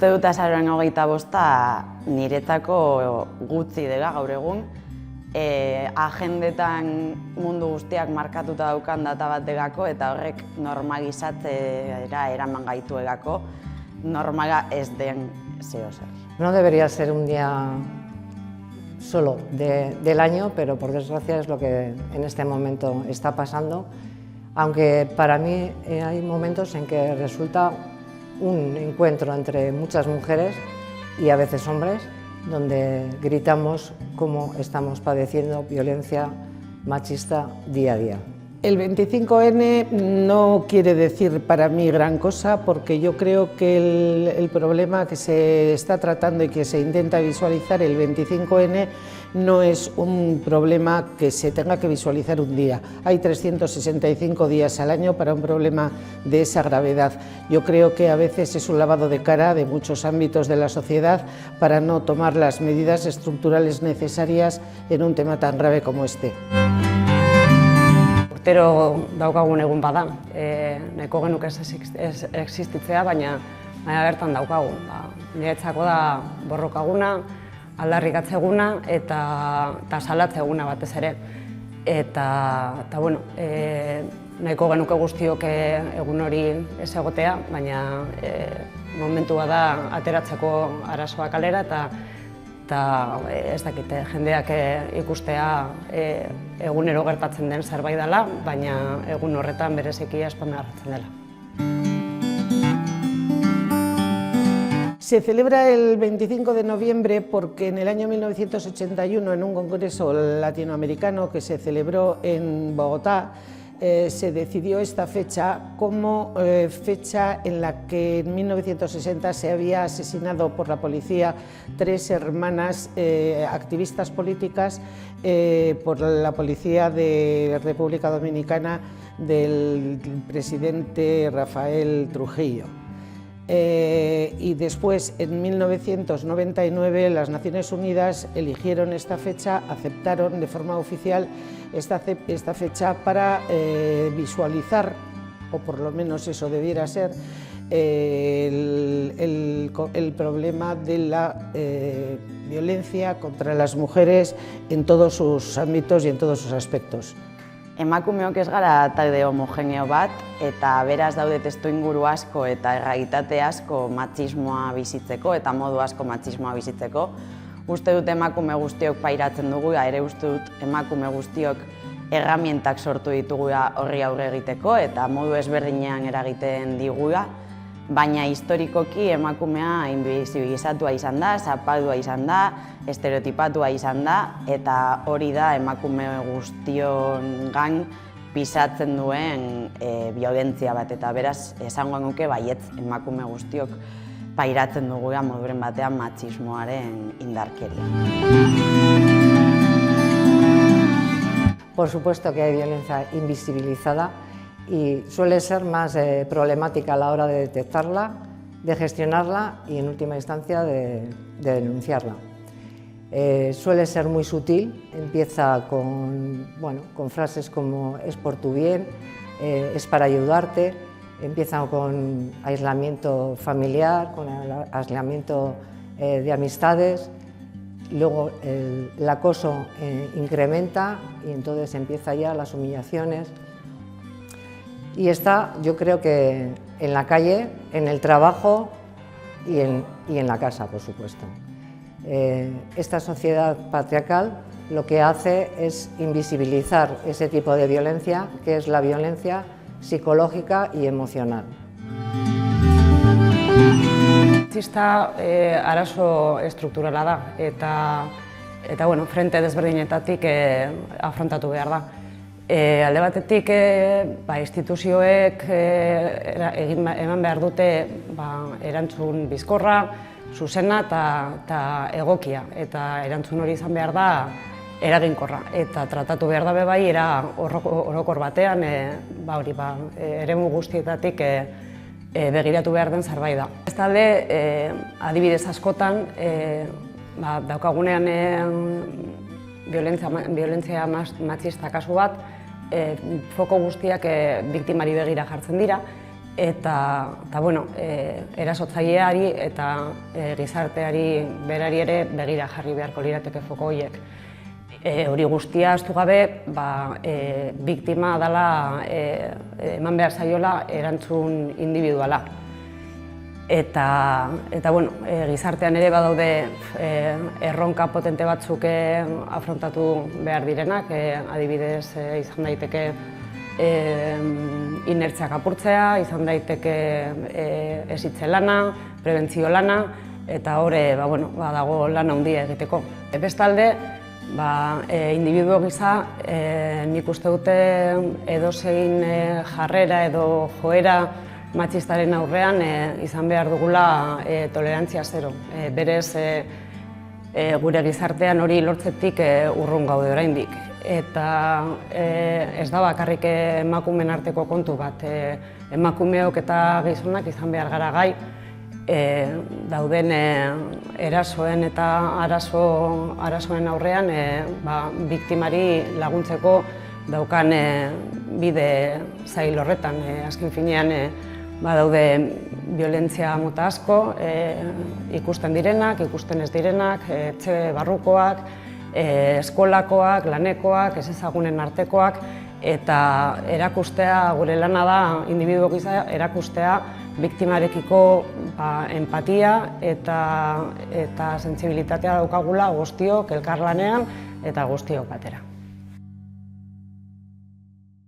Uste dut azaroaren 25 niretzako gutxi dela gaur egun. Agendetan mundu guztiak markatuta daukan data bat delako eta horrek normalizatzera eraman gaituelako, normala ez den zeozer. No debería ser un día solo del año, pero por desgracia es lo que en este momento está pasando, aunque para mí hay momentos en que resulta un encuentro entre muchas mujeres y a veces hombres, donde gritamos cómo estamos padeciendo violencia machista día a día. El 25N no quiere decir para mí gran cosa, porque yo creo que el problema que se está tratando y que se intenta visualizar el 25N no es un problema que se tenga que visualizar un día. Hay 365 días al año para un problema de esa gravedad. Yo creo que a veces es un lavado de cara de muchos ámbitos de la sociedad para no tomar las medidas estructurales necesarias en un tema tan grave como este. Urtero daukagun egun bada, nahiko genuke ez existitzea, baina bertan daukagun. Niretzako da borrokaguna, aldarrikatzeguna eta salatzeguna batez ere. Eta bueno, nahiko genuke guztiok egun hori ez egotea, baina momentua da ateratzeko arazoa kalera eta ez dakite, jendeak ikustea egunero gertatzen den zerbait dela, baina egun horretan bereziki azpimarratzen dela. Se celebra el 25 de noviembre porque en el año 1981, en un congreso latinoamericano que se celebró en Bogotá, se decidió esta fecha como fecha en la que en 1960 se había asesinado por la policía 3 hermanas activistas políticas por la policía de República Dominicana del presidente Rafael Trujillo. Y después, en 1999, las Naciones Unidas eligieron esta fecha, aceptaron de forma oficial esta fecha para visualizar, o por lo menos eso debiera ser, el problema de la violencia contra las mujeres en todos sus ámbitos y en todos sus aspectos. Emakumeok ez gara talde homogeneo bat, eta beraz daude testuinguru asko eta errealitate asko matxismoa bizitzeko eta modu asko matxismoa bizitzeko. Uste dut emakume guztiok pairatzen dugu, ere uste dut emakume guztiok erramientak sortu ditugula horri aurre egiteko eta modu ezberdinean eragiten digula, baina historikoki emakumea invisibilizatua izan da, zapaldua izan da, estereotipatua izan da, eta hori da emakume guztiongan pisatzen duen violentzia bat, eta beraz esango nuke baietz emakume guztiok pairatzen dugula moduren batean matxismoaren indarkeria. Por supuesto que hay violencia invisibilizada y suele ser más problemática a la hora de detectarla, de gestionarla y en última instancia de denunciarla. Suele ser muy sutil, empieza con frases como es por tu bien, es para ayudarte, empieza con aislamiento familiar, con aislamiento de amistades, luego el acoso incrementa y entonces empieza ya las humillaciones. Y está, yo creo que en la calle, en el trabajo y en la casa, por supuesto. Esta sociedad patriarcal lo que hace es invisibilizar ese tipo de violencia, que es la violencia psicológica y emocional. Matxista arazo estrukturala da eta bueno, frente desberdinetatik afrontatu behar da. Alde batetik instituzioek eman behar dute erantzun bizkorra, zuzena eta egokia, eta erantzun hori izan behar da eraginkorra, eta tratatu behar da bai era orokor batean, eremu guztietatik begiratu behar den zerbait da. Bestalde, adibidez askotan, daukagunean violentzia matxista kasu bat, foko guztiak biktimari begira jartzen dira, eta bueno, erasotzaileari eta gizarteari berari ere begira jarri beharko lirateke foko horiek. Hori guztia ahaztu gabe, biktima dela eman behar zaiola erantzun individuala. Eta bueno, gizartean ere badaude erronka potente batzuk afrontatu behar direnak, adibidez izan daiteke inertziak apurtzea, izan daiteke hezitze lana, prebentzio lana, eta hori badago lan handia egiteko. Bestalde, individuo gisa, nik uste dute edozein jarrera edo joera matxistaren aurrean izan behar dugula tolerantzia zero. Berez, gure gizartean hori lortzetik urrun gaude oraindik. Eta ez da bakarrik emakumeen arteko kontu bat. Emakumeok eta gizonak izan behar gara gai dauden erasoen eta arazoen aurrean biktimari laguntzeko daukan bide zail horretan. Azken finean badaude violentzia mota asko, ikusten direnak, ikusten ez direnak, etxe barrukoak, eskolakoak, lanekoak, ez ezagunen artekoak, eta erakustea, gure lana da, individuo gisa erakustea biktimarekiko empatia eta sentsibilitatea daukagula guztiok elkarlanean eta guztiok batera.